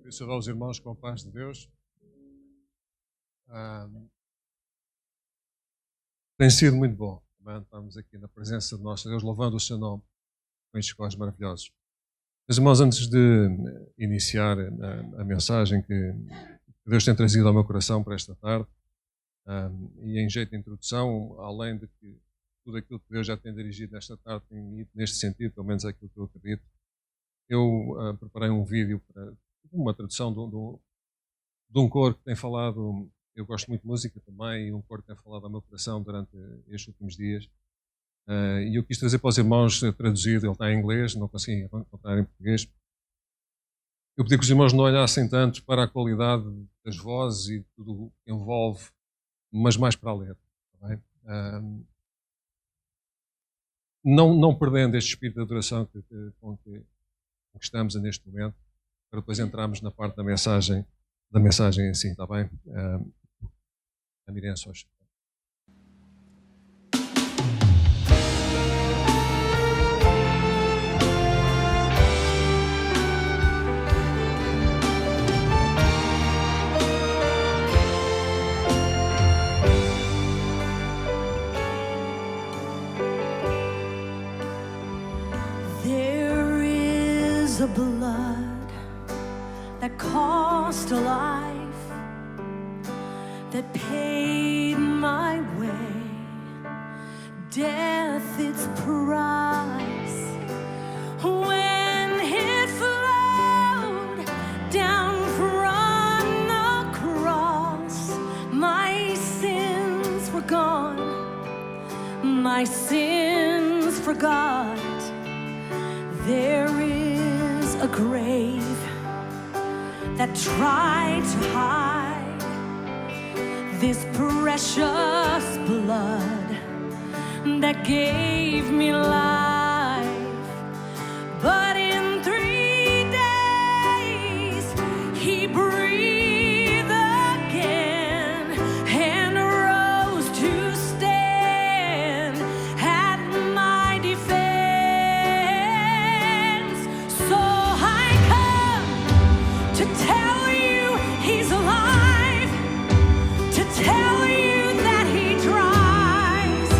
Queria saudar os irmãos com a paz de Deus. Tem sido muito bom. Estamos aqui na presença de nosso Deus, louvando o seu nome com estes cores maravilhosos. Meus irmãos, antes de iniciar a mensagem que Deus tem trazido ao meu coração para esta tarde, e em jeito de introdução, além de que tudo aquilo que Deus já tem dirigido nesta tarde tem ido neste sentido, pelo menos é aquilo que eu acredito, eu preparei um vídeo para uma tradução de um coro que tem falado. Eu gosto muito de música também, e um coro que tem falado ao meu coração durante estes últimos dias. E eu quis trazer para os irmãos traduzido, ele está em inglês, não consegui encontrar em português. Eu pedi que os irmãos não olhassem tanto para a qualidade das vozes e tudo o que envolve, mas mais para a letra. Tá bem? Não perdendo este espírito de adoração com que estamos neste momento, para depois entrarmos na parte da mensagem em si, está bem? A Miriam Socha. There is a blood that cost a life, that paid my way, death its price. When it flowed down from the cross, my sins were gone, my sins forgot. There is a grave that tried to hide this precious blood that gave me life. But in 3 days he breathed again and rose to stand at my defense. So I come to tell you he's alive, to tell you that he dries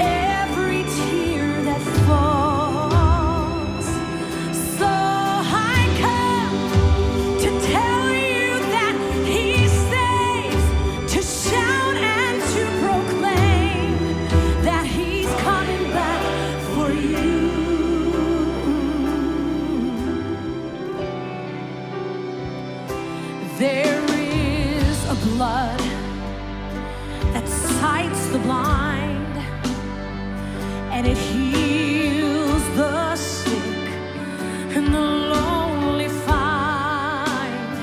every tear that falls. So I come to tell you that he saves, to shout and to proclaim that he's coming back for you. There is a blood that sights the blind, and it heals the sick and the lonely find.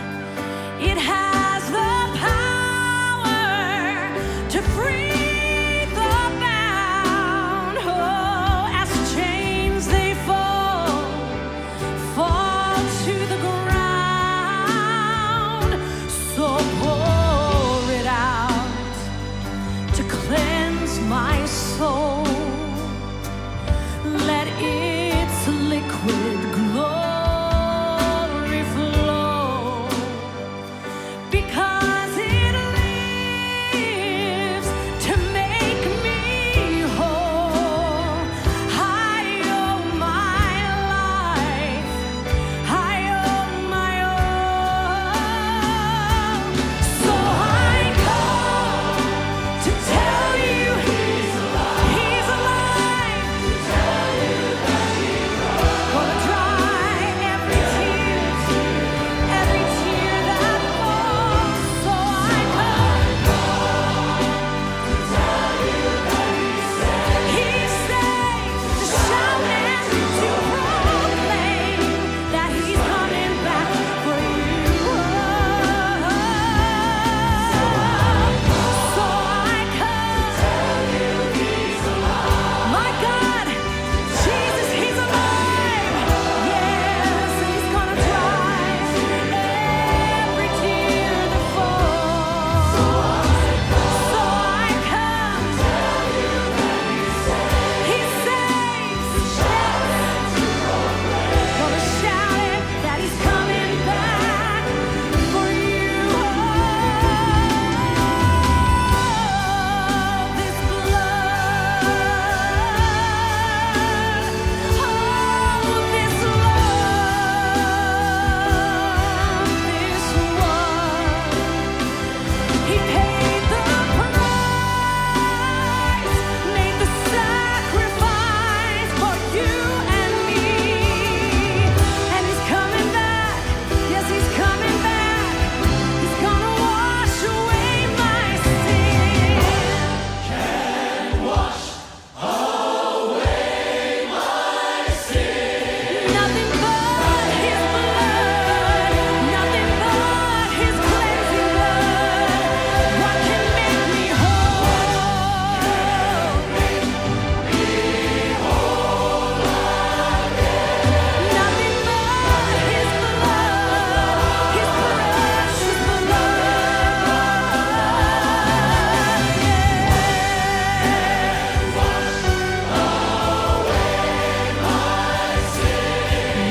It has the power to free the bound. Oh, as chains they fall to the ground. So pour it out to cleanse my soul. Let its liquid glory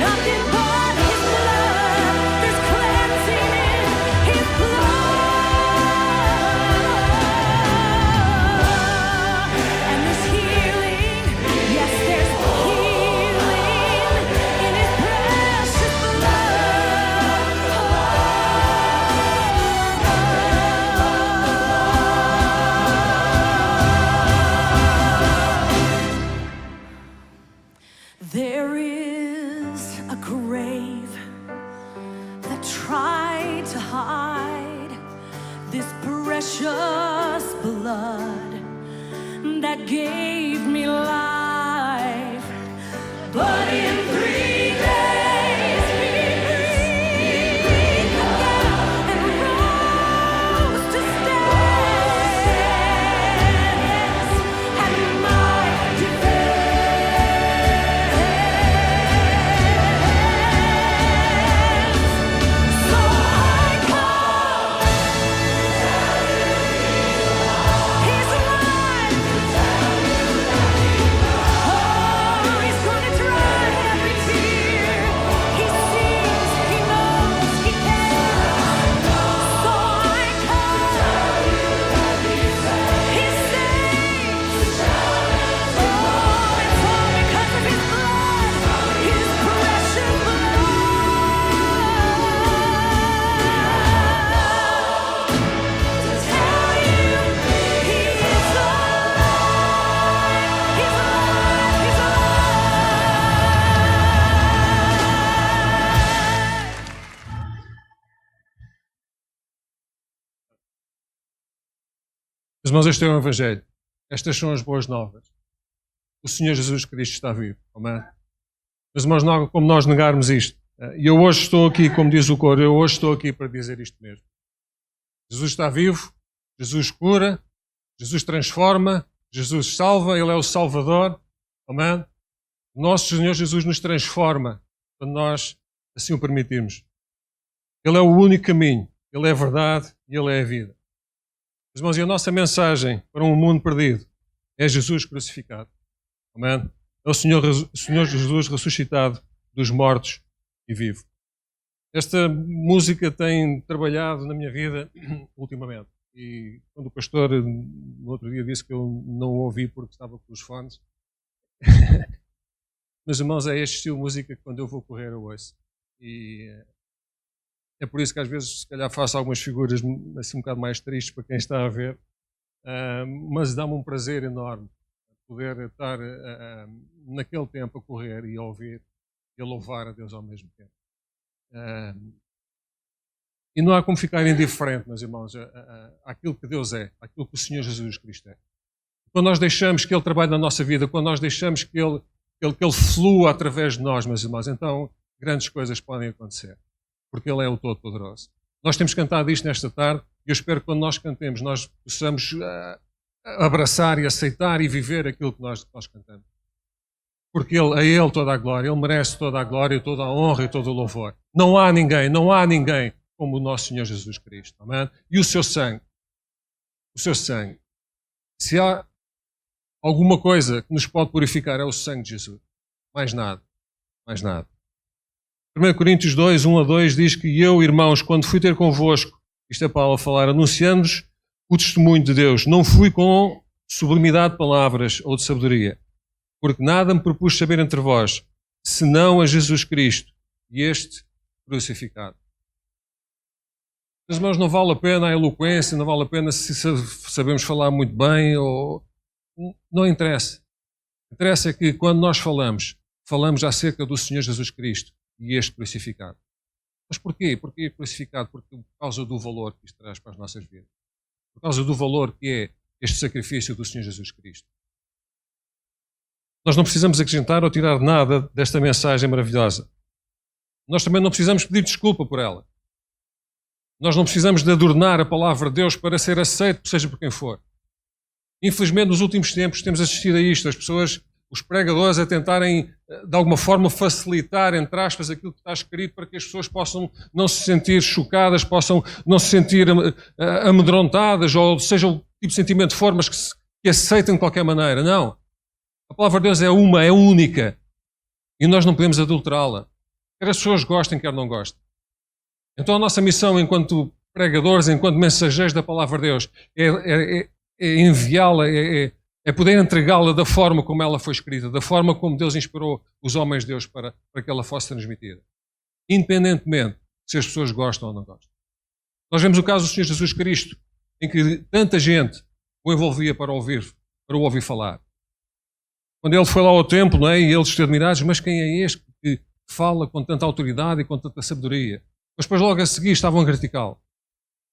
nothing but His blood. There's cleansing in His blood. And there's healing. Yes, there's healing in His precious blood. There is a grave that tried to hide this precious blood that gave me life. But in 3 days He breathed again and rose to stand. Yes, and my defense. So I come. He's alive. Oh, He's gonna dry every tear. He sees, He knows, He cares. So I come. He saves. Oh, it's all because of His blood, His precious blood. To tell you, He is alive. He's alive. He's alive. Meus irmãos, este é o Evangelho. Estas são as boas novas. O Senhor Jesus Cristo está vivo. Amém? Meus irmãos, não há como nós negarmos isto. E eu hoje estou aqui, como diz o coro, eu hoje estou aqui para dizer isto mesmo. Jesus está vivo, Jesus cura, Jesus transforma, Jesus salva, Ele é o Salvador. Amém? O nosso Senhor Jesus nos transforma quando nós assim o permitirmos. Ele é o único caminho, Ele é a verdade e Ele é a vida. Meus irmãos, e a nossa mensagem para um mundo perdido é Jesus crucificado. Amém? É o Senhor Jesus ressuscitado dos mortos e vivo. Esta música tem trabalhado na minha vida ultimamente. E quando o pastor no outro dia disse que eu não ouvi porque estava com os fones. Meus irmãos, é este estilo de música que quando eu vou correr eu ouço. E é por isso que às vezes se calhar faço algumas figuras assim um bocado mais tristes para quem está a ver. Mas dá-me um prazer enorme poder estar naquele tempo a correr e a ouvir e a louvar a Deus ao mesmo tempo. E não há como ficar indiferente, meus irmãos, àquilo que Deus é, àquilo que o Senhor Jesus Cristo é. Quando nós deixamos que Ele trabalhe na nossa vida, quando nós deixamos que Ele flua através de nós, meus irmãos, então grandes coisas podem acontecer, porque Ele é o Todo-Poderoso. Nós temos cantado isto nesta tarde e eu espero que quando nós cantemos nós possamos abraçar e aceitar e viver aquilo que nós cantamos. Porque a Ele toda a glória, Ele merece toda a glória, toda a honra e todo o louvor. Não há ninguém como o nosso Senhor Jesus Cristo. Amém? E o seu sangue. Se há alguma coisa que nos pode purificar é o sangue de Jesus. Mais nada. 1 Coríntios 2, 1-2 diz que eu, irmãos, quando fui ter convosco, isto é Paulo a falar, anunciando-vos o testemunho de Deus, não fui com sublimidade de palavras ou de sabedoria, porque nada me propus saber entre vós, senão a Jesus Cristo e este crucificado. Meus irmãos, não vale a pena a eloquência, não vale a pena se sabemos falar muito bem, ou não interessa. Interessa é que quando nós falamos acerca do Senhor Jesus Cristo e este crucificado. Mas porquê? Porquê crucificado? Porque por causa do valor que isto traz para as nossas vidas. Por causa do valor que é este sacrifício do Senhor Jesus Cristo. Nós não precisamos acrescentar ou tirar nada desta mensagem maravilhosa. Nós também não precisamos pedir desculpa por ela. Nós não precisamos de adornar a palavra de Deus para ser aceito, seja por quem for. Infelizmente, nos últimos tempos temos assistido a isto, as pessoas, os pregadores a tentarem, de alguma forma, facilitar, entre aspas, aquilo que está escrito para que as pessoas possam não se sentir chocadas, possam não se sentir amedrontadas, ou seja o tipo de sentimento for, mas que aceitem de qualquer maneira. Não. A palavra de Deus é uma, é única. E nós não podemos adulterá-la. Quer as pessoas gostem, quer não gostem. Então a nossa missão enquanto pregadores, enquanto mensageiros da palavra de Deus, é enviá-la, é poder entregá-la da forma como ela foi escrita, da forma como Deus inspirou os homens de Deus para que ela fosse transmitida. Independentemente se as pessoas gostam ou não gostam. Nós vemos o caso do Senhor Jesus Cristo, em que tanta gente o envolvia para o ouvir falar. Quando ele foi lá ao templo, não é? E eles estavam admirados, mas quem é este que fala com tanta autoridade e com tanta sabedoria? Mas depois logo a seguir estavam a criticá-lo.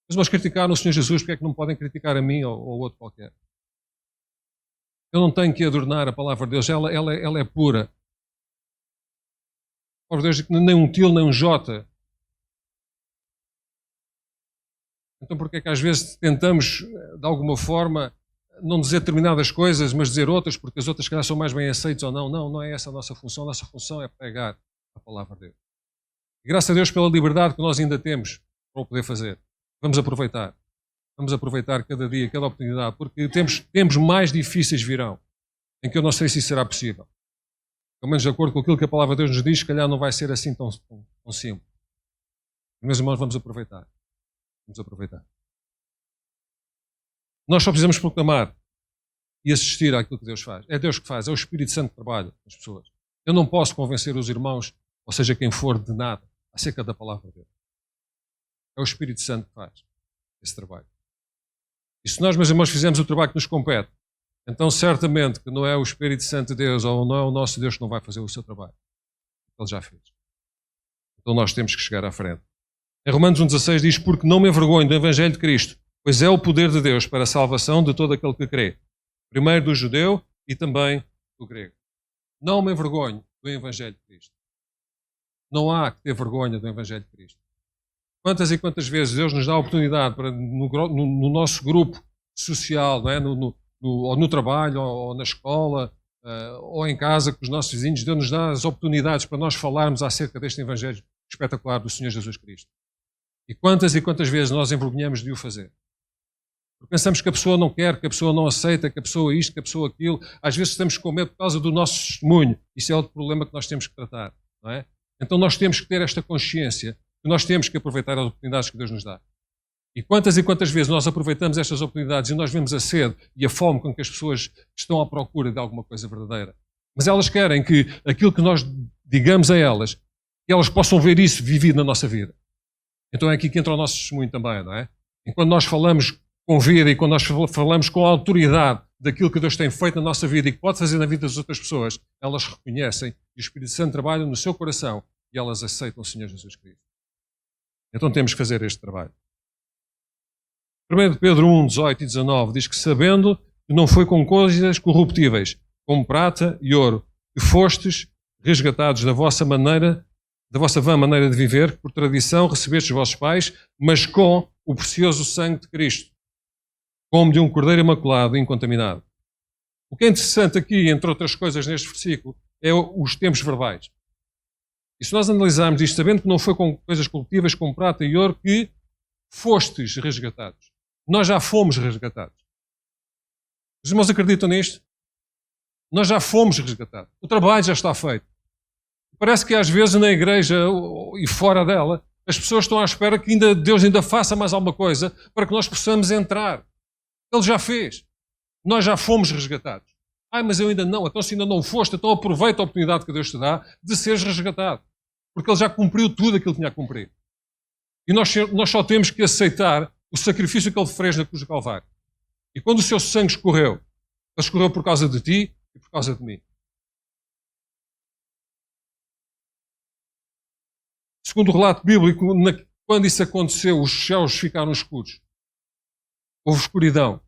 Mas nós criticaram o Senhor Jesus, porque é que não podem criticar a mim ou outro qualquer? Eu não tenho que adornar a palavra de Deus, ela é pura. A palavra de Deus diz que nem um til, nem um jota. Então porquê é que às vezes tentamos, de alguma forma, não dizer determinadas coisas, mas dizer outras, porque as outras, se calhar, são mais bem aceitas ou não? Não, não é essa a nossa função. A nossa função é pregar a palavra de Deus. E graças a Deus pela liberdade que nós ainda temos para o poder fazer. Vamos aproveitar. Vamos aproveitar cada dia, cada oportunidade, porque tempos mais difíceis virão, em que eu não sei se isso será possível. Pelo menos de acordo com aquilo que a palavra de Deus nos diz, se calhar não vai ser assim tão simples. Meus irmãos, vamos aproveitar. Vamos aproveitar. Nós só precisamos proclamar e assistir àquilo que Deus faz. É Deus que faz, é o Espírito Santo que trabalha nas pessoas. Eu não posso convencer os irmãos, ou seja, quem for, de nada, acerca da palavra de Deus. É o Espírito Santo que faz esse trabalho. E se nós, meus irmãos, fizermos o trabalho que nos compete, então certamente que não é o Espírito Santo de Deus ou não é o nosso Deus que não vai fazer o seu trabalho. Ele já fez. Então nós temos que chegar à frente. Em Romanos 1,16 diz: porque não me envergonho do Evangelho de Cristo, pois é o poder de Deus para a salvação de todo aquele que crê. Primeiro do judeu e também do grego. Não me envergonho do Evangelho de Cristo. Não há que ter vergonha do Evangelho de Cristo. Quantas e quantas vezes Deus nos dá a oportunidade para, no nosso grupo social, não é? Ou no trabalho, ou na escola, ou em casa com os nossos vizinhos, Deus nos dá as oportunidades para nós falarmos acerca deste Evangelho espetacular do Senhor Jesus Cristo. E quantas vezes nós envergonhamos de o fazer. Porque pensamos que a pessoa não quer, que a pessoa não aceita, que a pessoa isto, que a pessoa aquilo. Às vezes estamos com medo por causa do nosso testemunho. Isso é outro problema que nós temos que tratar. Não é? Então nós temos que ter esta consciência que nós temos que aproveitar as oportunidades que Deus nos dá. E quantas vezes nós aproveitamos estas oportunidades e nós vemos a sede e a fome com que as pessoas estão à procura de alguma coisa verdadeira. Mas elas querem que aquilo que nós digamos a elas, que elas possam ver isso vivido na nossa vida. Então é aqui que entra o nosso testemunho também, não é? Enquanto nós falamos com vida e quando nós falamos com a autoridade daquilo que Deus tem feito na nossa vida e que pode fazer na vida das outras pessoas, elas reconhecem e o Espírito Santo trabalha no seu coração e elas aceitam o Senhor Jesus Cristo. Então temos que fazer este trabalho. 1 Pedro 1, 18 e 19 diz que sabendo que não foi com coisas corruptíveis, como prata e ouro, que fostes resgatados da vossa vã maneira de viver, que por tradição recebestes os vossos pais, mas com o precioso sangue de Cristo, como de um cordeiro imaculado e incontaminado. O que é interessante aqui, entre outras coisas neste versículo, é os tempos verbais. E se nós analisarmos isto, sabendo que não foi com coisas corruptíveis, como prata e ouro, que fostes resgatados. Nós já fomos resgatados. Os irmãos acreditam nisto? Nós já fomos resgatados. O trabalho já está feito. Parece que às vezes na igreja e fora dela, as pessoas estão à espera que Deus ainda faça mais alguma coisa para que nós possamos entrar. Ele já fez. Nós já fomos resgatados. Mas eu ainda não. Então se ainda não foste, então aproveita a oportunidade que Deus te dá de seres resgatado. Porque Ele já cumpriu tudo aquilo que tinha a cumprir. E nós só temos que aceitar o sacrifício que Ele fez na cruz do Calvário. E quando o seu sangue escorreu, Ele escorreu por causa de ti e por causa de mim. Segundo o relato bíblico, quando isso aconteceu, os céus ficaram escuros. Houve escuridão.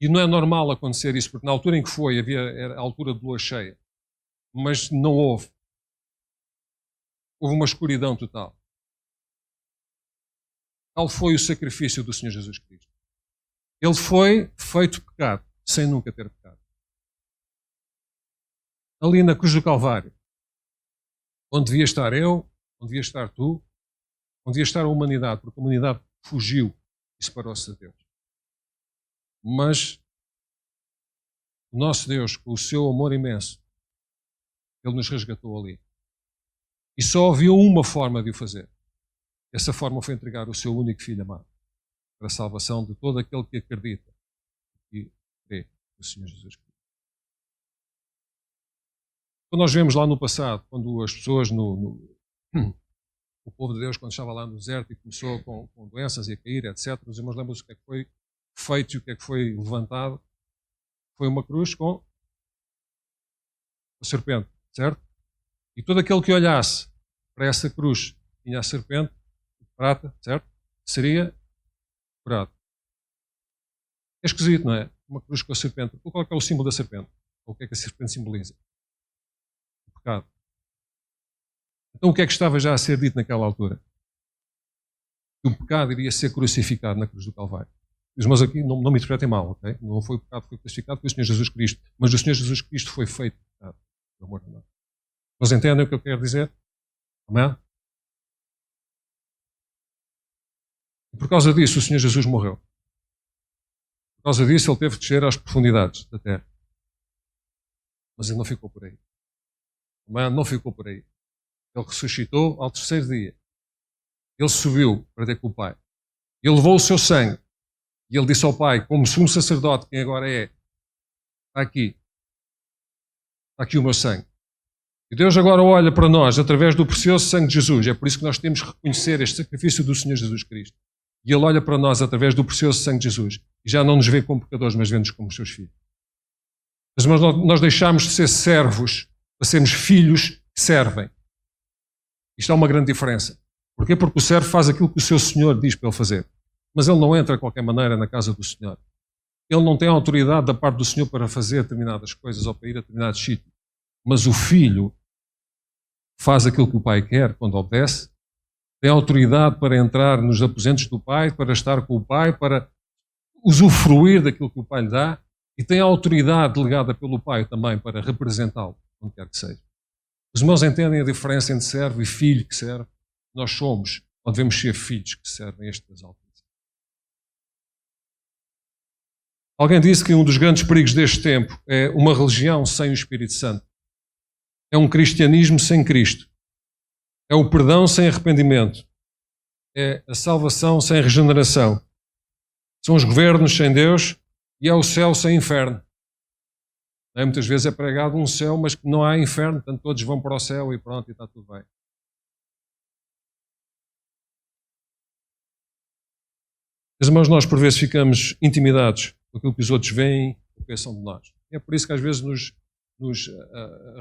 E não é normal acontecer isso, porque na altura em que foi, era a altura de lua cheia. Mas não houve. Houve uma escuridão total. Tal foi o sacrifício do Senhor Jesus Cristo. Ele foi feito pecado, sem nunca ter pecado. Ali na cruz do Calvário, onde devia estar eu, onde devia estar tu, onde devia estar a humanidade, porque a humanidade fugiu e separou-se de Deus. Mas o nosso Deus, com o seu amor imenso, Ele nos resgatou ali. E só havia uma forma de o fazer. Essa forma foi entregar o seu único filho amado para a salvação de todo aquele que acredita e crê no Senhor Jesus Cristo. Quando nós vemos lá no passado, quando as pessoas, o povo de Deus, quando estava lá no deserto e começou com doenças e a cair, etc., os irmãos lembram-se o que é que foi feito e o que é que foi levantado? Foi uma cruz com a serpente, certo? E todo aquele que olhasse para essa cruz tinha a serpente de prata, certo? Seria curado. É esquisito, não é? Uma cruz com a serpente. Qual é o símbolo da serpente? Ou o que é que a serpente simboliza? O pecado. Então o que é que estava já a ser dito naquela altura? Que o pecado iria ser crucificado na cruz do Calvário. Os irmãos aqui não me interpretem mal, ok? Não foi o pecado que foi crucificado, foi o Senhor Jesus Cristo. Mas o Senhor Jesus Cristo foi feito pecado. Pelo amor de Deus. Mas entendem o que eu quero dizer? Amém? E por causa disso o Senhor Jesus morreu. Por causa disso ele teve que descer às profundidades da terra. Mas ele não ficou por aí. Amém? Não ficou por aí. Ele ressuscitou ao terceiro dia. Ele subiu para ter com o Pai. Ele levou o seu sangue. E ele disse ao Pai, como sumo sacerdote, quem agora é, está aqui. Está aqui o meu sangue. E Deus agora olha para nós através do precioso sangue de Jesus. É por isso que nós temos que reconhecer este sacrifício do Senhor Jesus Cristo. E Ele olha para nós através do precioso sangue de Jesus. E já não nos vê como pecadores, mas vê-nos como seus filhos. Mas nós deixamos de ser servos para sermos filhos que servem. Isto é uma grande diferença. Porquê? Porque o servo faz aquilo que o seu Senhor diz para ele fazer. Mas ele não entra de qualquer maneira na casa do Senhor. Ele não tem autoridade da parte do Senhor para fazer determinadas coisas ou para ir a determinados sítios. Mas o filho faz aquilo que o pai quer quando obedece. Tem autoridade para entrar nos aposentos do pai, para estar com o pai, para usufruir daquilo que o pai lhe dá. E tem autoridade delegada pelo pai também para representá-lo, onde quer que seja. Os irmãos entendem a diferença entre servo e filho que serve? Nós somos, ou devemos ser filhos que servem estas alturas. Alguém disse que um dos grandes perigos deste tempo é uma religião sem o Espírito Santo. É um cristianismo sem Cristo. É o perdão sem arrependimento. É a salvação sem regeneração. São os governos sem Deus e é o céu sem inferno. Muitas vezes é pregado um céu, mas que não há inferno, portanto todos vão para o céu e pronto, e está tudo bem. Mas, irmãos, nós por vezes ficamos intimidados com aquilo que os outros veem ou pensam de nós. É por isso que às vezes nos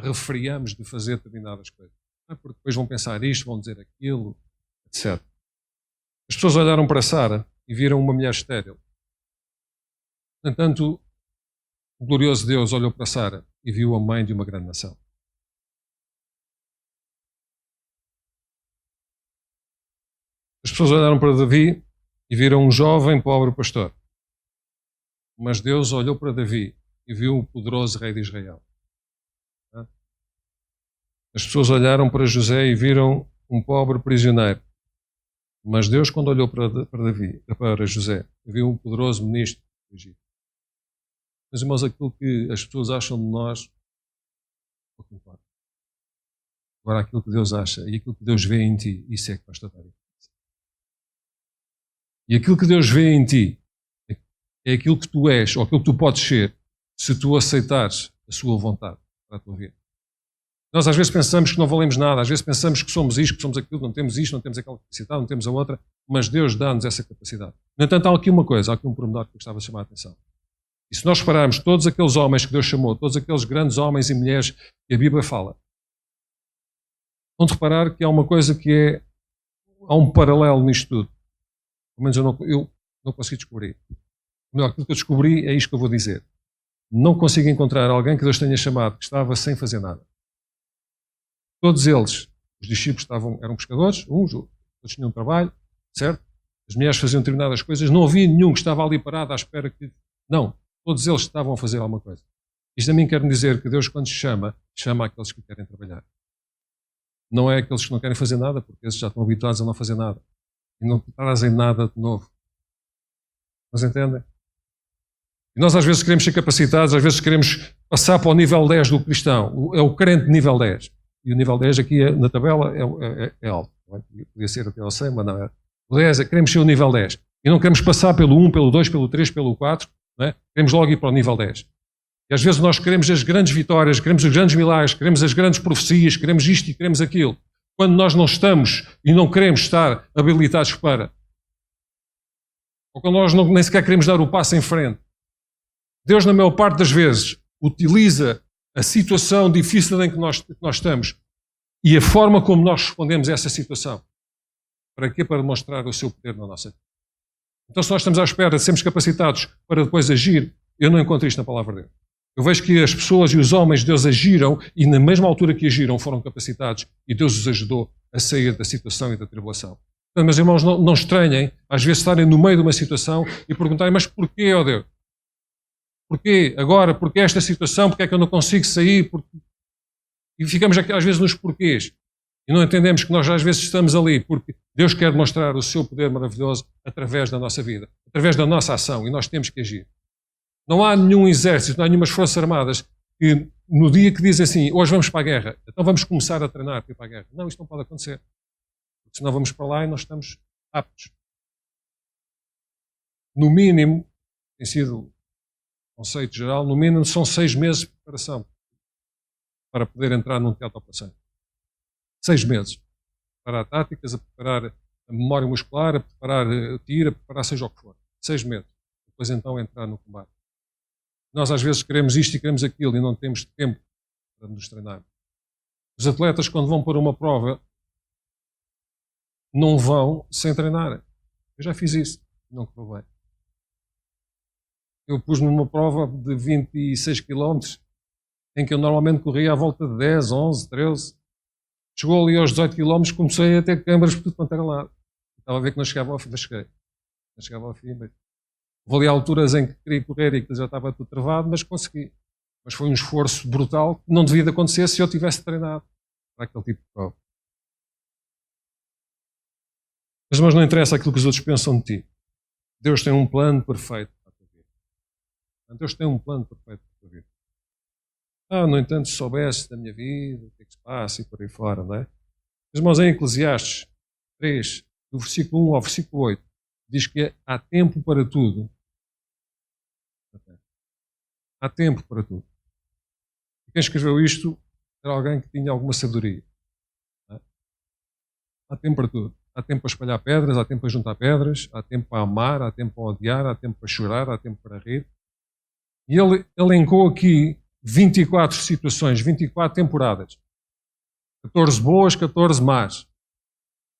refriamos de fazer determinadas coisas. Não é? Porque depois vão pensar isto, vão dizer aquilo, etc. As pessoas olharam para Sara e viram uma mulher estéril. No entanto, o glorioso Deus olhou para Sara e viu a mãe de uma grande nação. As pessoas olharam para Davi e viram um jovem pobre pastor. Mas Deus olhou para Davi e viu o poderoso rei de Israel. As pessoas olharam para José e viram um pobre prisioneiro. Mas Deus, quando olhou para José, viu um poderoso ministro do Egito. Mas, irmãos, aquilo que as pessoas acham de nós, pouco importa. Agora, aquilo que Deus acha e aquilo que Deus vê em ti, isso é que faz toda a diferença. E aquilo que Deus vê em ti é aquilo que tu és, ou aquilo que tu podes ser, se tu aceitares a sua vontade para a tua vida. Nós às vezes pensamos que não valemos nada, às vezes pensamos que somos isto, que somos aquilo, não temos isto, não temos aquela capacidade, não temos a outra, mas Deus dá-nos essa capacidade. No entanto, há aqui uma coisa, há aqui um pormenor que eu gostava de chamar a atenção. E se nós repararmos todos aqueles homens que Deus chamou, todos aqueles grandes homens e mulheres que a Bíblia fala, vão reparar que há uma coisa que é, há um paralelo nisto tudo. Pelo menos eu não consegui descobrir. Melhor, aquilo que eu descobri é isto que eu vou dizer. Não consigo encontrar alguém que Deus tenha chamado que estava sem fazer nada. Todos eles, os discípulos eram pescadores, todos tinham trabalho, certo? As mulheres faziam determinadas coisas, não havia nenhum que estava ali parado à espera que... Não, todos eles estavam a fazer alguma coisa. Isto a mim quer dizer que Deus, quando chama aqueles que querem trabalhar. Não é aqueles que não querem fazer nada, porque esses já estão habituados a não fazer nada. E não trazem nada de novo. Mas entendem? E nós às vezes queremos ser capacitados, às vezes queremos passar para o nível 10 do cristão. É o crente nível 10. E o nível 10 aqui na tabela é alto. Podia ser até ao 100, mas não é. O 10 queremos ser o nível 10. E não queremos passar pelo 1, pelo 2, pelo 3, pelo 4. Não é? Queremos logo ir para o nível 10. E às vezes nós queremos as grandes vitórias, queremos os grandes milagres, queremos as grandes profecias, queremos isto e queremos aquilo. Quando nós não estamos e não queremos estar habilitados para. Ou quando nós nem sequer queremos dar o passo em frente. Deus, na maior parte das vezes, utiliza a situação difícil em que nós estamos e a forma como nós respondemos a essa situação. Para quê? Para demonstrar o seu poder na nossa vida. Então, se nós estamos à espera de sermos capacitados para depois agir, eu não encontro isto na palavra de Deus. Eu vejo que as pessoas e os homens de Deus agiram e na mesma altura que agiram foram capacitados e Deus os ajudou a sair da situação e da tribulação. Portanto, meus irmãos, não estranhem às vezes estarem no meio de uma situação e perguntarem, mas porquê, ó Deus? Porquê agora? Porquê esta situação? Porquê é que eu não consigo sair? E ficamos aqui às vezes nos porquês. E não entendemos que nós às vezes estamos ali porque Deus quer mostrar o seu poder maravilhoso através da nossa vida, através da nossa ação, e nós temos que agir. Não há nenhum exército, não há nenhumas forças armadas que no dia que dizem assim, hoje vamos para a guerra, então vamos começar a treinar para ir para a guerra. Não, isto não pode acontecer. Porque senão vamos para lá e não estamos aptos. No mínimo, tem sido o conceito geral, no mínimo são 6 meses de preparação para poder entrar num teatro de operações. 6 meses. A preparar táticas, a preparar a memória muscular, a preparar o tiro, a preparar seja o que for. 6 meses. Depois então entrar no combate. Nós às vezes queremos isto e queremos aquilo e não temos tempo para nos treinar. Os atletas, quando vão para uma prova, não vão sem treinar. Eu já fiz isso, não correu bem. Eu pus-me numa prova de 26 km, em que eu normalmente corria à volta de 10, 11, 13. Chegou ali aos 18 km, comecei a ter câmaras por tudo quanto era lado. Estava a ver que não chegava ao fim, mas cheguei. Não chegava ao fim, mas houve ali alturas em que queria correr e que já estava tudo travado, mas consegui. Mas foi um esforço brutal que não devia de acontecer se eu tivesse treinado para aquele tipo de prova. Mas não interessa aquilo que os outros pensam de ti. Deus tem um plano perfeito para a tua vida. Deus tem um plano perfeito para a tua vida. No entanto, se soubesse da minha vida, o que é que se passa e por aí fora, não é? Mas, irmãos, em Eclesiastes 3, do versículo 1 ao versículo 8, diz que há tempo para tudo. Há tempo para tudo. E quem escreveu isto era alguém que tinha alguma sabedoria. Não é? Há tempo para tudo. Há tempo para espalhar pedras, há tempo para juntar pedras, há tempo para amar, há tempo para odiar, há tempo para chorar, há tempo para rir. E ele elencou aqui 24 situações, 24 temporadas. 14 boas, 14 más.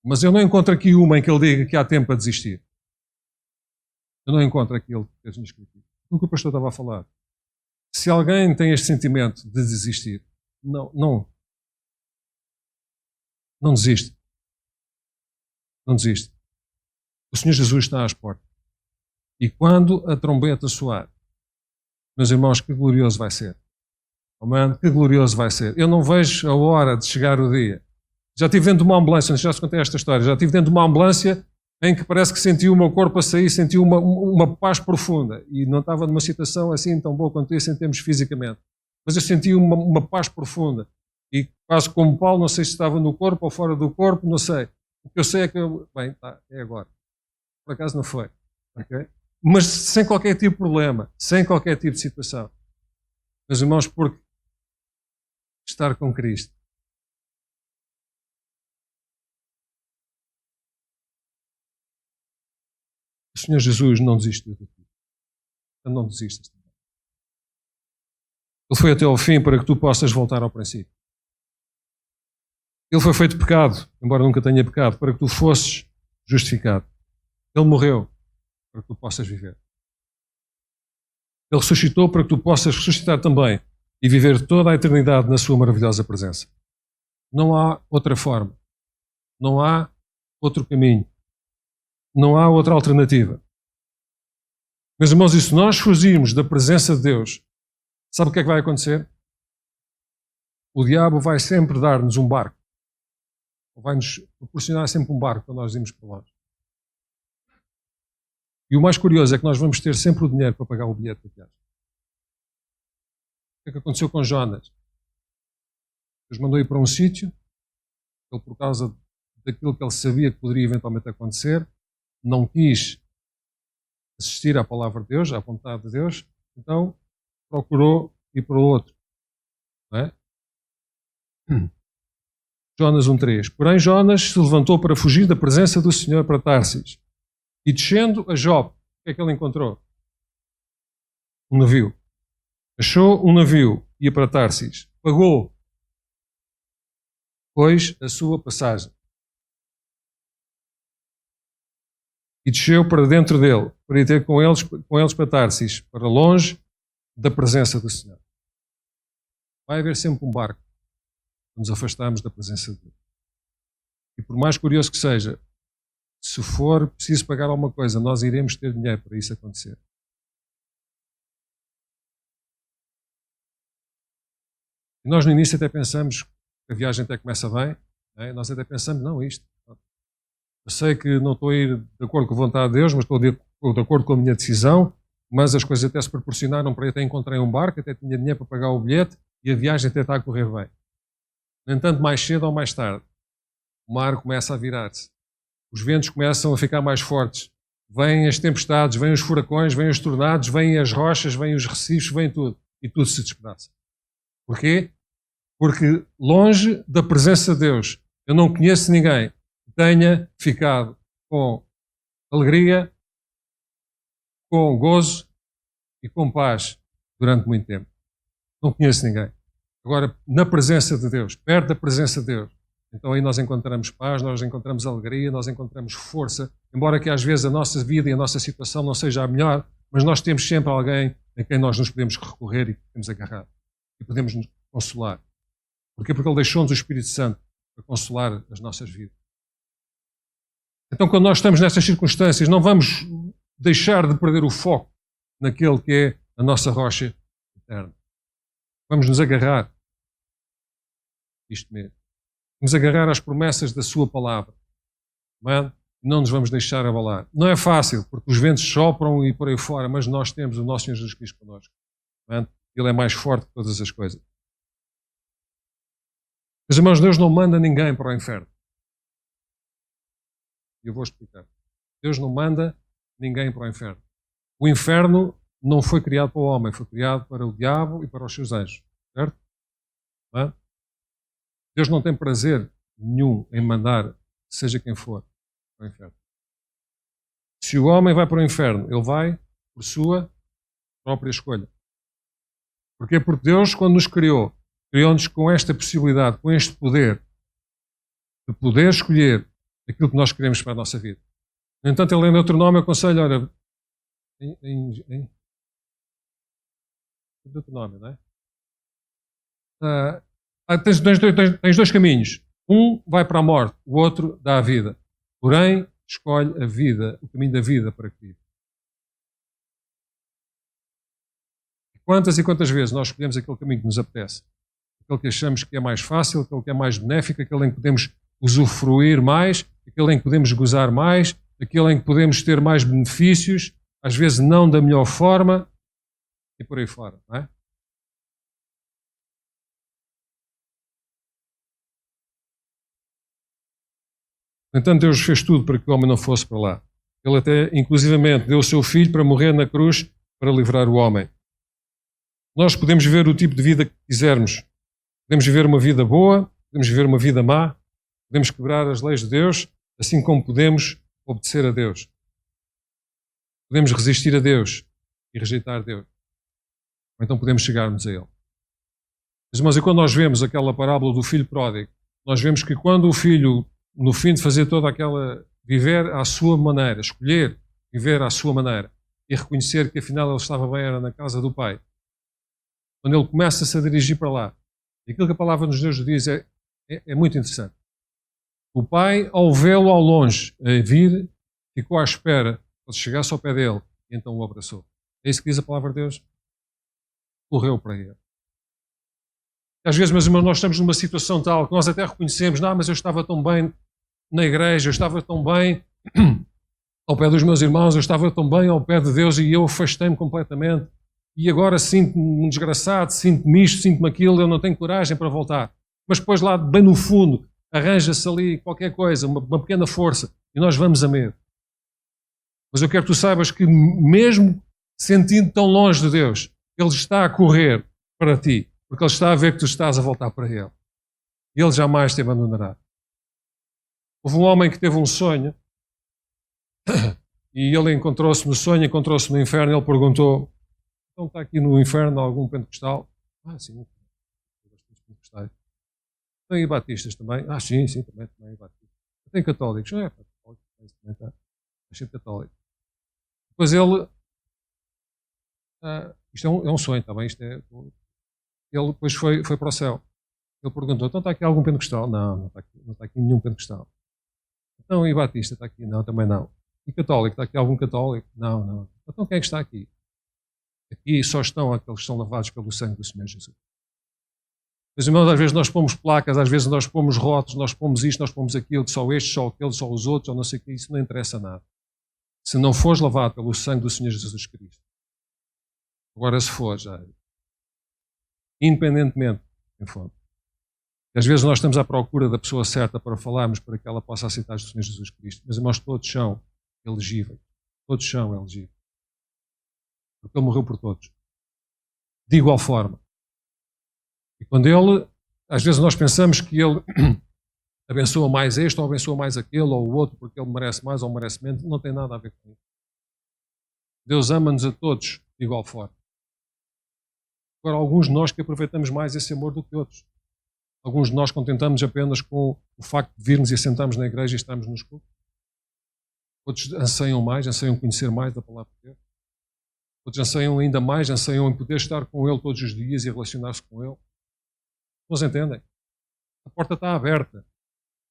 Mas eu não encontro aqui uma em que ele diga que há tempo para desistir. Eu não encontro aquilo que ele tinha escrito. O que o pastor estava a falar. Se alguém tem este sentimento de desistir, não desiste. Não desiste. O Senhor Jesus está às portas. E quando a trombeta soar, meus irmãos, que glorioso vai ser. Amém? Que glorioso vai ser. Eu não vejo a hora de chegar o dia. Já estive dentro de uma ambulância, já te contei esta história, já estive dentro de uma ambulância em que parece que senti o meu corpo a sair, senti uma paz profunda. E não estava numa situação assim tão boa quanto isso em termos fisicamente. Mas eu senti uma paz profunda. E quase como Paulo, não sei se estava no corpo ou fora do corpo, não sei. O que eu sei é que bem, tá, é agora. Por acaso não foi. Okay? Mas sem qualquer tipo de problema, sem qualquer tipo de situação. Meus irmãos, porque estar com Cristo. O Senhor Jesus não desistiu de ti. Então não desistas também. Ele foi até ao fim para que tu possas voltar ao princípio. Ele foi feito pecado, embora nunca tenha pecado, para que tu fosses justificado. Ele morreu para que tu possas viver. Ele ressuscitou para que tu possas ressuscitar também e viver toda a eternidade na sua maravilhosa presença. Não há outra forma. Não há outro caminho. Não há outra alternativa. Meus irmãos, e se nós fugirmos da presença de Deus, sabe o que é que vai acontecer? O diabo vai sempre dar-nos um barco. Ou vai-nos proporcionar sempre um barco para nós irmos para longe. E o mais curioso é que nós vamos ter sempre o dinheiro para pagar o bilhete da viagem. O que é que aconteceu com Jonas? Deus mandou ir para um sítio, ele, por causa daquilo que ele sabia que poderia eventualmente acontecer, não quis assistir à palavra de Deus, à vontade de Deus, então procurou ir para o outro. Não é? Jonas 1:3. Porém, Jonas se levantou para fugir da presença do Senhor para Tarsis. E descendo a Jope, o que é que ele encontrou? Um navio. Achou um navio, ia para Tarsis. Pagou, pois, a sua passagem. E desceu para dentro dele, para ir ter com eles para Tarsis, para longe da presença do Senhor. Vai haver sempre um barco quando nos afastamos da presença de Deus. E por mais curioso que seja, se for preciso pagar alguma coisa, nós iremos ter dinheiro para isso acontecer. E nós no início até pensamos que a viagem até começa bem, né? Nós até pensamos, não, isto. Eu sei que não estou a ir de acordo com a vontade de Deus, mas estou de acordo com a minha decisão, mas as coisas até se proporcionaram para eu até encontrei um barco, até tinha dinheiro para pagar o bilhete e a viagem até está a correr bem. No entanto, mais cedo ou mais tarde, o mar começa a virar-se. Os ventos começam a ficar mais fortes. Vêm as tempestades, vêm os furacões, vêm os tornados, vêm as rochas, vêm os recifes, vem tudo. E tudo se despedaça. Porquê? Porque longe da presença de Deus, eu não conheço ninguém que tenha ficado com alegria, com gozo e com paz durante muito tempo. Não conheço ninguém. Agora, na presença de Deus, perto da presença de Deus, então aí nós encontramos paz, nós encontramos alegria, nós encontramos força, embora que às vezes a nossa vida e a nossa situação não seja a melhor, mas nós temos sempre alguém a quem nós nos podemos recorrer e podemos agarrar e podemos nos consolar. Porquê? Porque Ele deixou-nos o Espírito Santo para consolar as nossas vidas. Então, quando nós estamos nestas circunstâncias, não vamos deixar de perder o foco naquele que é a nossa rocha eterna. Vamos nos agarrar isto mesmo. Vamos agarrar às promessas da Sua palavra. Não nos vamos deixar abalar. Não é fácil, porque os ventos sopram e por aí fora, mas nós temos o nosso Senhor Jesus Cristo connosco. Ele é mais forte que todas as coisas. Mas, irmãos, Deus não manda ninguém para o inferno. E eu vou explicar. Deus não manda ninguém para o inferno. O inferno não foi criado para o homem, foi criado para o diabo e para os seus anjos. Certo? Deus não tem prazer nenhum em mandar, seja quem for, para o inferno. Se o homem vai para o inferno, ele vai por sua própria escolha. Porquê? Porque Deus, quando nos criou, criou-nos com esta possibilidade, com este poder, de poder escolher aquilo que nós queremos para a nossa vida. No entanto, ele em Deuteronômio aconselha, olha, em Deuteronômio, não é? Tens dois caminhos. Um vai para a morte, o outro dá a vida. Porém, escolhe a vida, o caminho da vida para que vive. Quantas e quantas vezes nós escolhemos aquele caminho que nos apetece? Aquele que achamos que é mais fácil, aquele que é mais benéfico, aquele em que podemos usufruir mais, aquele em que podemos gozar mais, aquele em que podemos ter mais benefícios, às vezes não da melhor forma, e por aí fora, não é? No entanto, Deus fez tudo para que o homem não fosse para lá. Ele até, inclusivamente, deu o seu filho para morrer na cruz para livrar o homem. Nós podemos viver o tipo de vida que quisermos. Podemos viver uma vida boa, podemos viver uma vida má, podemos quebrar as leis de Deus, assim como podemos obedecer a Deus. Podemos resistir a Deus e rejeitar Deus. Ou então podemos chegarmos a Ele. Mas, irmãos, e quando nós vemos aquela parábola do filho pródigo, nós vemos que quando o filho, no fim de fazer toda aquela, viver à sua maneira, escolher viver à sua maneira e reconhecer que afinal ele estava bem, era na casa do pai, quando ele começa-se a dirigir para lá, e aquilo que a palavra nos Deus diz é muito interessante. O pai, ao vê-lo ao longe a vir, ficou à espera quando chegasse ao pé dele e então o abraçou. É isso que diz a palavra de Deus? Correu para ele. Às vezes, meus irmãos, nós estamos numa situação tal que nós até reconhecemos, não, mas eu estava tão bem na igreja, eu estava tão bem ao pé dos meus irmãos, eu estava tão bem ao pé de Deus e eu afastei-me completamente. E agora sinto-me um desgraçado, sinto-me isto, sinto-me aquilo, eu não tenho coragem para voltar. Mas depois lá bem no fundo arranja-se ali qualquer coisa, uma pequena força, e nós vamos a medo. Mas eu quero que tu saibas que mesmo sentindo tão longe de Deus, Ele está a correr para ti, porque Ele está a ver que tu estás a voltar para Ele. E Ele jamais te abandonará. Houve um homem que teve um sonho e ele encontrou-se no sonho, encontrou-se no inferno, ele perguntou: então está aqui no inferno algum pentecostal? Ah, sim, bastantes pentecostais. Tem batistas também? Ah, sim, também batistas. Tem católicos? Católicos também está. Achei católico. Depois ele, isto é um sonho, está bem? Ele depois foi para o céu. Ele perguntou: então está aqui algum pentecostal? Não está aqui nenhum pentecostal. Então, e batista está aqui? Não, também não. E católico, está aqui algum católico? Não. Então quem é que está aqui? Aqui só estão aqueles que são lavados pelo sangue do Senhor Jesus. Meus irmãos, às vezes nós pomos placas, às vezes nós pomos rótulos, nós pomos isto, nós pomos aquilo, só estes, só aqueles, só os outros, ou não sei o que, isso não interessa nada. Se não fores lavado pelo sangue do Senhor Jesus Cristo. Agora se for, já. Independentemente, em fundo. Às vezes nós estamos à procura da pessoa certa para falarmos, para que ela possa aceitar o Senhor Jesus Cristo. Mas irmãos, todos são elegíveis. Todos são elegíveis. Porque Ele morreu por todos. De igual forma. E quando Ele, às vezes nós pensamos que Ele abençoa mais este, ou abençoa mais aquele, ou o outro, porque Ele merece mais ou merece menos, não tem nada a ver com isso. Deus ama-nos a todos de igual forma. Agora, alguns de nós que aproveitamos mais esse amor do que outros. Alguns de nós contentamos apenas com o facto de virmos e assentarmos na igreja e estarmos nos cultos. Outros anseiam mais, anseiam conhecer mais da palavra de Deus. Outros anseiam ainda mais, anseiam em poder estar com Ele todos os dias e relacionar-se com Ele. Vocês entendem? A porta está aberta.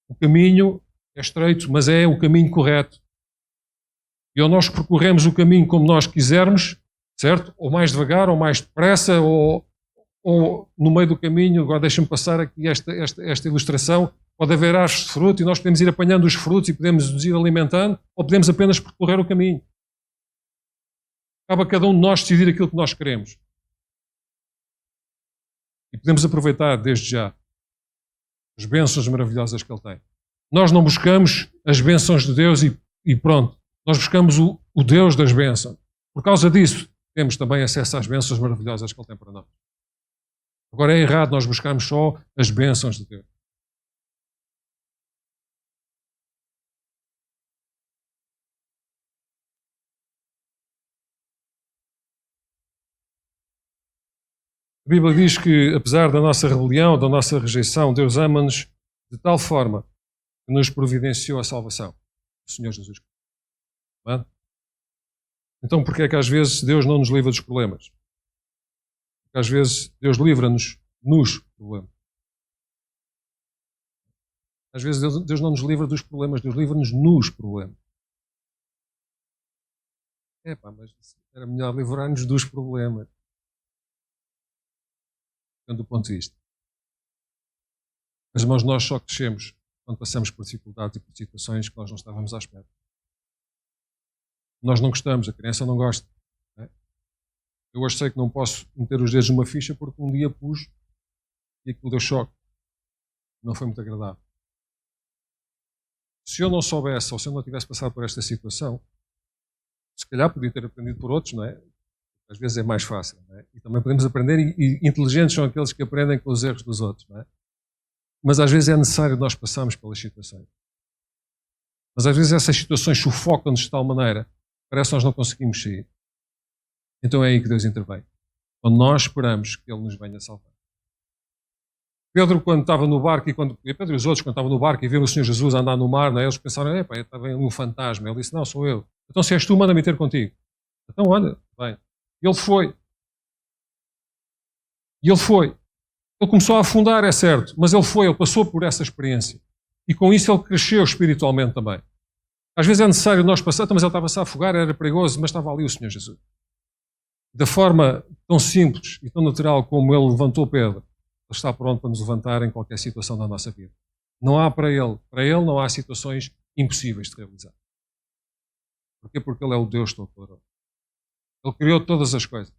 O caminho é estreito, mas é o caminho correto. E ou nós percorremos o caminho como nós quisermos, certo? Ou mais devagar, ou mais depressa, ou no meio do caminho, agora deixem-me passar aqui esta ilustração, pode haver árvores de fruto e nós podemos ir apanhando os frutos e podemos nos ir alimentando, ou podemos apenas percorrer o caminho. Cabe a cada um de nós decidir aquilo que nós queremos. E podemos aproveitar desde já as bênçãos maravilhosas que Ele tem. Nós não buscamos as bênçãos de Deus e pronto. Nós buscamos o Deus das bênçãos. Por causa disso, temos também acesso às bênçãos maravilhosas que Ele tem para nós. Agora é errado nós buscarmos só as bênçãos de Deus. A Bíblia diz que, apesar da nossa rebelião, da nossa rejeição, Deus ama-nos de tal forma que nos providenciou a salvação. O Senhor Jesus Cristo. Não é? Então, porquê é que às vezes Deus não nos livra dos problemas? Porque às vezes Deus livra-nos nos problemas. Às vezes Deus não nos livra dos problemas, Deus livra-nos nos problemas. Mas era melhor livrar-nos dos problemas. Do ponto de vista. Mas irmãos, nós só crescemos quando passamos por dificuldades e por situações que nós não estávamos à espera. Nós não gostamos, a criança não gosta. Não é? Eu hoje sei que não posso meter os dedos numa ficha porque um dia pus e aquilo deu choque. Não foi muito agradável. Se eu não soubesse ou se eu não tivesse passado por esta situação, se calhar podia ter aprendido por outros, não é? Às vezes é mais fácil, não é? E também podemos aprender, e inteligentes são aqueles que aprendem com os erros dos outros, não é? Mas às vezes é necessário nós passarmos pelas situações. Mas às vezes essas situações sufocam-nos de tal maneira, parece que nós não conseguimos sair. Então é aí que Deus intervém. Quando nós esperamos que Ele nos venha salvar. Pedro, quando estava no barco, e Pedro e os outros, quando estavam no barco e viram o Senhor Jesus andar no mar, não é? Eles pensaram: estava ali um fantasma. Ele disse: não, sou eu. Então se és tu, manda-me ter contigo. Então olha, bem. Ele foi. E ele foi. Ele começou a afundar, é certo, mas ele passou por essa experiência. E com isso ele cresceu espiritualmente também. Às vezes é necessário nós passar, mas ele estava-se a afogar, era perigoso, mas estava ali o Senhor Jesus. Da forma tão simples e tão natural como ele levantou Pedro, ele está pronto para nos levantar em qualquer situação da nossa vida. Não há para ele não há situações impossíveis de realizar. Porquê? Porque ele é o Deus Todo-Poderoso. Ele criou todas as coisas.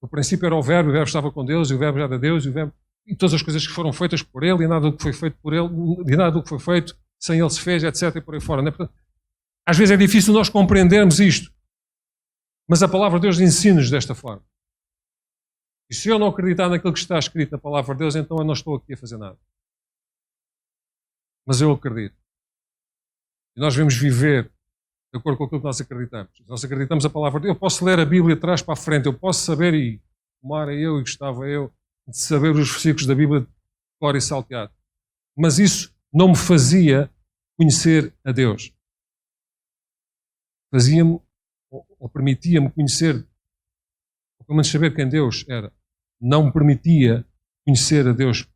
No princípio era o Verbo estava com Deus, e o Verbo já era Deus, e o Verbo... e todas as coisas que foram feitas por Ele, e nada do que foi feito por Ele, e nada do que foi feito sem Ele se fez, etc. e por aí fora. Não é? Portanto, às vezes é difícil nós compreendermos isto, mas a palavra de Deus ensina-nos desta forma. E se eu não acreditar naquilo que está escrito na palavra de Deus, então eu não estou aqui a fazer nada. Mas eu acredito. E nós devemos viver de acordo com aquilo que nós acreditamos. Nós acreditamos a palavra de Deus. Eu posso ler a Bíblia de trás para a frente, eu posso saber, e tomara eu e gostava eu de saber os versículos da Bíblia de cor e salteado. Mas isso não me fazia conhecer a Deus. Fazia-me, ou permitia-me conhecer, ou pelo menos saber quem Deus era. Não me permitia conhecer a Deus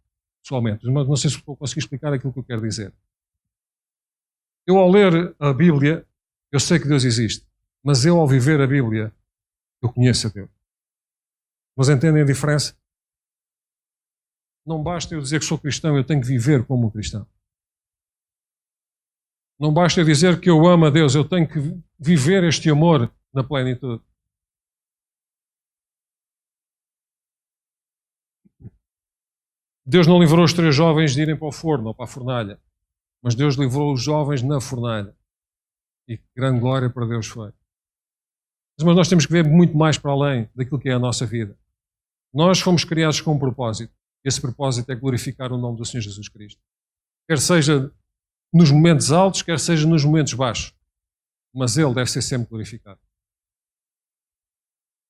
pessoalmente. Mas não sei se vou conseguir explicar aquilo que eu quero dizer. Eu, ao ler a Bíblia, eu sei que Deus existe. Mas eu, ao viver a Bíblia, eu conheço a Deus. Mas entendem a diferença? Não basta eu dizer que sou cristão, eu tenho que viver como um cristão. Não basta eu dizer que eu amo a Deus, eu tenho que viver este amor na plenitude. Deus não livrou os 3 jovens de irem para o forno ou para a fornalha, mas Deus livrou os jovens na fornalha. E que grande glória para Deus foi. Mas nós temos que ver muito mais para além daquilo que é a nossa vida. Nós fomos criados com um propósito. Esse propósito é glorificar o nome do Senhor Jesus Cristo. Quer seja nos momentos altos, quer seja nos momentos baixos. Mas Ele deve ser sempre glorificado.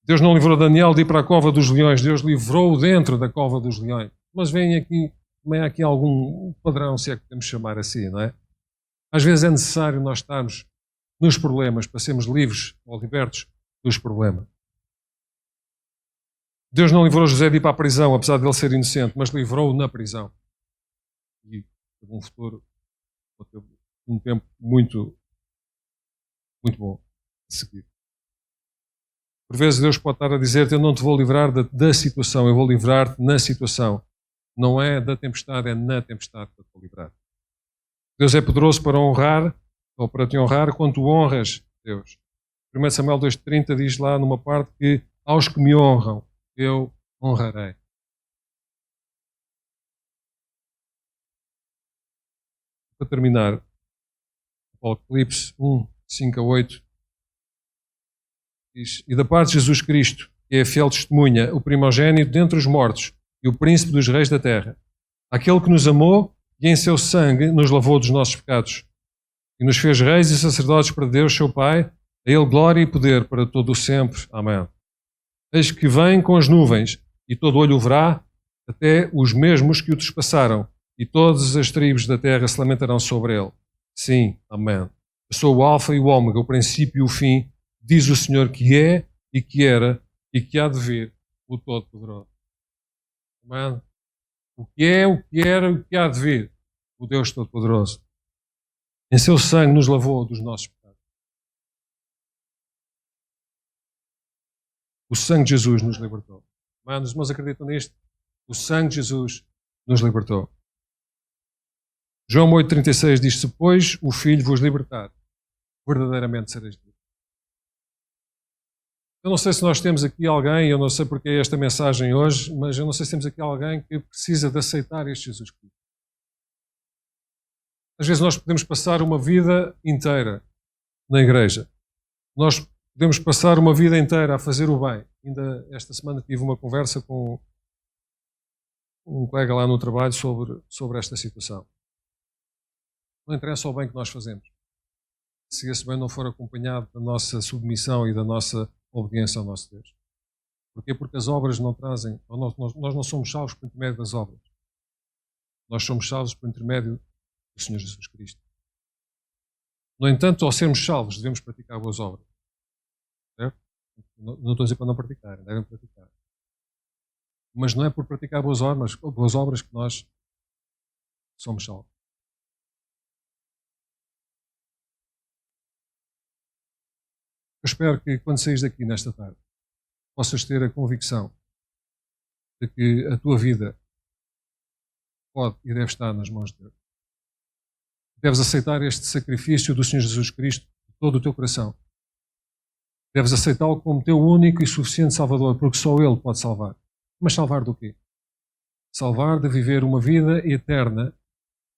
Deus não livrou Daniel de ir para a cova dos leões. Deus livrou-o dentro da cova dos leões. Mas vem aqui, também há aqui algum padrão, se é que podemos chamar assim, não é? Às vezes é necessário nós estarmos nos problemas para sermos livres ou libertos dos problemas. Deus não livrou José de ir para a prisão, apesar de ele ser inocente, mas livrou-o na prisão. E teve um futuro, um tempo muito, muito bom de seguir. Por vezes Deus pode estar a dizer-te: eu não te vou livrar da situação, eu vou livrar-te na situação. Não é da tempestade, é na tempestade que eu te vou livrar. Deus é poderoso para honrar, ou para te honrar, quando tu honras Deus. 1 Samuel 2,30 diz lá numa parte que aos que me honram, eu honrarei. Para terminar, Apocalipse 1, 5 a 8, diz: e da parte de Jesus Cristo, que é a fiel testemunha, o primogênito dentre os mortos e o príncipe dos reis da terra, aquele que nos amou e em seu sangue nos lavou dos nossos pecados e nos fez reis e sacerdotes para Deus, seu Pai, a Ele glória e poder para todo o sempre. Amém. Eis que vem com as nuvens, e todo olho o verá, até os mesmos que o trespassaram, e todas as tribos da terra se lamentarão sobre ele. Sim, amém. Eu sou o Alfa e o Ômega, o princípio e o fim, diz o Senhor, que é e que era e que há de vir, o Todo-Poderoso. Amém. O que é, o que era e o que há de vir, o Deus Todo-Poderoso. Em seu sangue nos lavou dos nossos pecados. O sangue de Jesus nos libertou. Amém. Os irmãos acreditam nisto? O sangue de Jesus nos libertou. João 8,36 diz: se pois o Filho vos libertar, verdadeiramente sereis livres. Eu não sei se nós temos aqui alguém, eu não sei porque é esta mensagem hoje, mas eu não sei se temos aqui alguém que precisa de aceitar este Jesus Cristo. Às vezes nós podemos passar uma vida inteira na igreja. Nós podemos passar uma vida inteira a fazer o bem. Ainda esta semana tive uma conversa com um colega lá no trabalho sobre esta situação. Não interessa o bem que nós fazemos, se esse bem não for acompanhado da nossa submissão e da nossa obediência ao nosso Deus. Porquê? Porque as obras não trazem, nós não somos salvos por intermédio das obras. Nós somos salvos por intermédio do Senhor Jesus Cristo. No entanto, ao sermos salvos, devemos praticar boas obras. Certo? Não estou a dizer para não praticar, devem praticar. Mas não é por praticar boas obras que nós somos salvos. Eu espero que quando saís daqui nesta tarde, possas ter a convicção de que a tua vida pode e deve estar nas mãos de Deus. Deves aceitar este sacrifício do Senhor Jesus Cristo de todo o teu coração. Deves aceitá-lo como teu único e suficiente Salvador, porque só Ele pode salvar. Mas salvar do quê? salvar de viver uma vida eterna,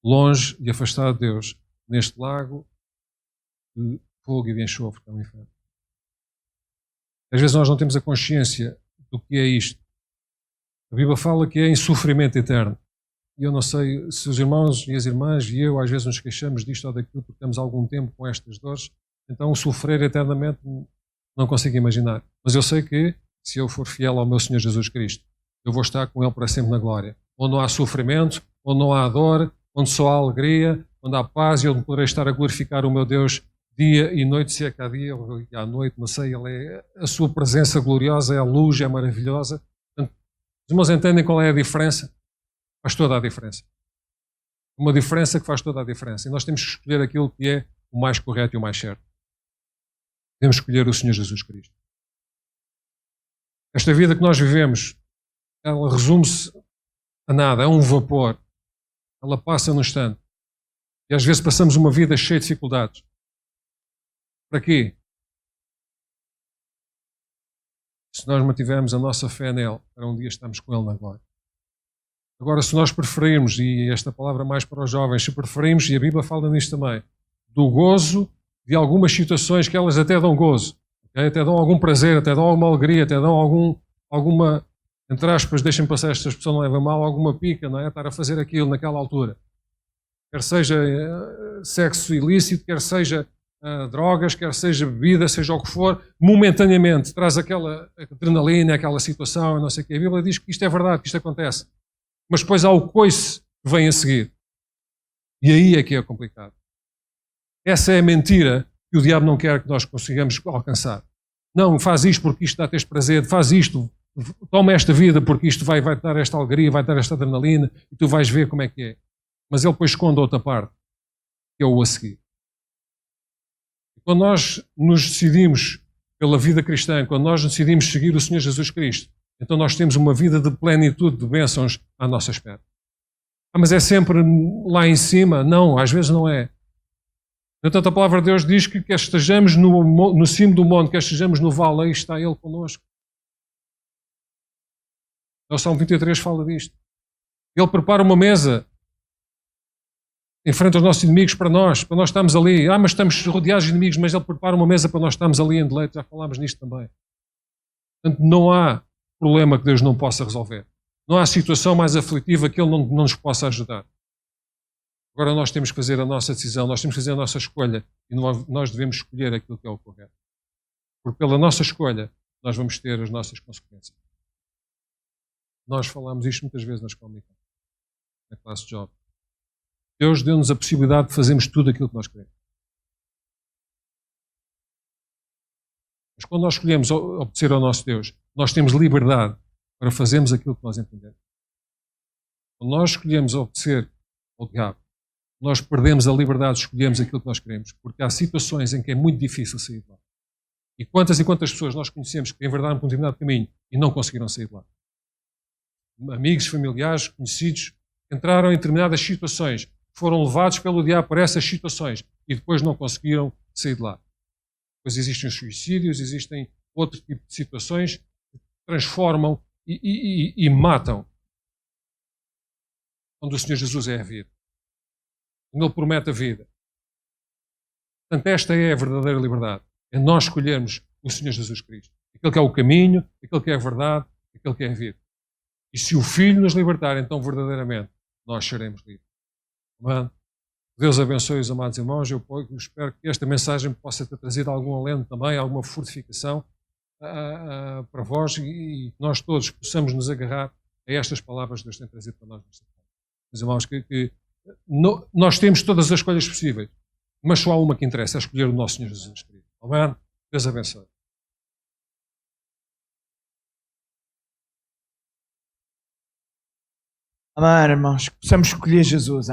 longe e afastado de Deus, neste lago de fogo e de enxofre, que é o inferno. Às vezes nós não temos a consciência do que é isto. A Bíblia fala que é em sofrimento eterno. E eu não sei se os irmãos e as irmãs e eu às vezes nos queixamos disto ou daquilo porque temos algum tempo com estas dores, então sofrer eternamente não consigo imaginar. Mas eu sei que se eu for fiel ao meu Senhor Jesus Cristo, eu vou estar com Ele para sempre na glória. Onde não há sofrimento, onde não há dor, onde só há alegria, onde há paz e onde poderei estar a glorificar o meu Deus dia e noite, se é que há dia ou à noite, não sei, a sua presença gloriosa, é a luz, é maravilhosa. Portanto, os irmãos entendem qual é a diferença? Faz toda a diferença. Uma diferença que faz toda a diferença. E nós temos que escolher aquilo que é o mais correto e o mais certo. Devemos escolher o Senhor Jesus Cristo. Esta vida que nós vivemos, ela resume-se a nada, é um vapor. Ela passa no instante. E às vezes passamos uma vida cheia de dificuldades. Para quê? Se nós mantivermos a nossa fé nele, para um dia estarmos com ele na glória. Agora, se nós preferirmos, e esta palavra mais para os jovens, se preferirmos, e a Bíblia fala nisto também, do gozo de algumas situações que elas até dão gozo, okay? Até dão algum prazer, até dão alguma alegria, até dão alguma, entre aspas, deixem-me passar esta expressão, não leva mal, alguma pica, não é? Estar a fazer aquilo naquela altura. Quer seja sexo ilícito, quer seja drogas, quer seja bebida, seja o que for, momentaneamente traz aquela adrenalina, aquela situação, não sei o quê. A Bíblia diz que isto é verdade, que isto acontece. Mas depois há o coice que vem a seguir. E aí é que é complicado. Essa é a mentira que o diabo não quer que nós consigamos alcançar. Não, faz isto porque isto dá-te este prazer, faz isto, toma esta vida porque isto vai dar esta alegria, vai dar esta adrenalina e tu vais ver como é que é. Mas ele depois esconde a outra parte, que é o a seguir. Quando nós nos decidimos pela vida cristã, quando nós decidimos seguir o Senhor Jesus Cristo, então nós temos uma vida de plenitude de bênçãos à nossa espera. Mas é sempre lá em cima? Não, às vezes não é. Portanto, a palavra de Deus diz que quer estejamos no cimo do monte, quer estejamos no vale, aí está Ele connosco. O Salmo 23 fala disto. Ele prepara uma mesa em frente aos nossos inimigos para nós estarmos ali. Mas estamos rodeados de inimigos, mas Ele prepara uma mesa para nós estarmos ali em deleite. Já falámos nisto também. Portanto, não há problema que Deus não possa resolver. Não há situação mais aflitiva que Ele não nos possa ajudar. Agora nós temos que fazer a nossa decisão, nós temos que fazer a nossa escolha e nós devemos escolher aquilo que é o correto. Porque pela nossa escolha nós vamos ter as nossas consequências. Nós falamos isto muitas vezes na escola, na classe de jovens. Deus deu-nos a possibilidade de fazermos tudo aquilo que nós queremos. Mas quando nós escolhemos obedecer ao nosso Deus, nós temos liberdade para fazermos aquilo que nós entendemos. Quando nós escolhemos obedecer ao diabo, nós perdemos a liberdade de escolhermos aquilo que nós queremos, porque há situações em que é muito difícil sair de lá. E quantas pessoas nós conhecemos que enverdaram por um determinado caminho e não conseguiram sair de lá? Amigos, familiares, conhecidos, entraram em determinadas situações, foram levados pelo diabo para essas situações e depois não conseguiram sair de lá. Depois existem os suicídios, existem outro tipo de situações que transformam e matam. Quando o Senhor Jesus é a vida. Quando Ele promete a vida. Portanto, esta é a verdadeira liberdade. É nós escolhermos o Senhor Jesus Cristo. Aquele que é o caminho, aquele que é a verdade, aquele que é a vida. E se o Filho nos libertar, então verdadeiramente nós seremos livres. Amém? Deus abençoe os amados irmãos. Eu espero que esta mensagem possa ter trazido algum alento também, alguma fortificação para vós e nós todos possamos nos agarrar a estas palavras que Deus tem trazido para nós. Meus irmãos, nós temos todas as escolhas possíveis, mas só há uma que interessa, é escolher o nosso Senhor Jesus Cristo. Amém? Deus abençoe. Amém, irmãos. Possamos escolher Jesus.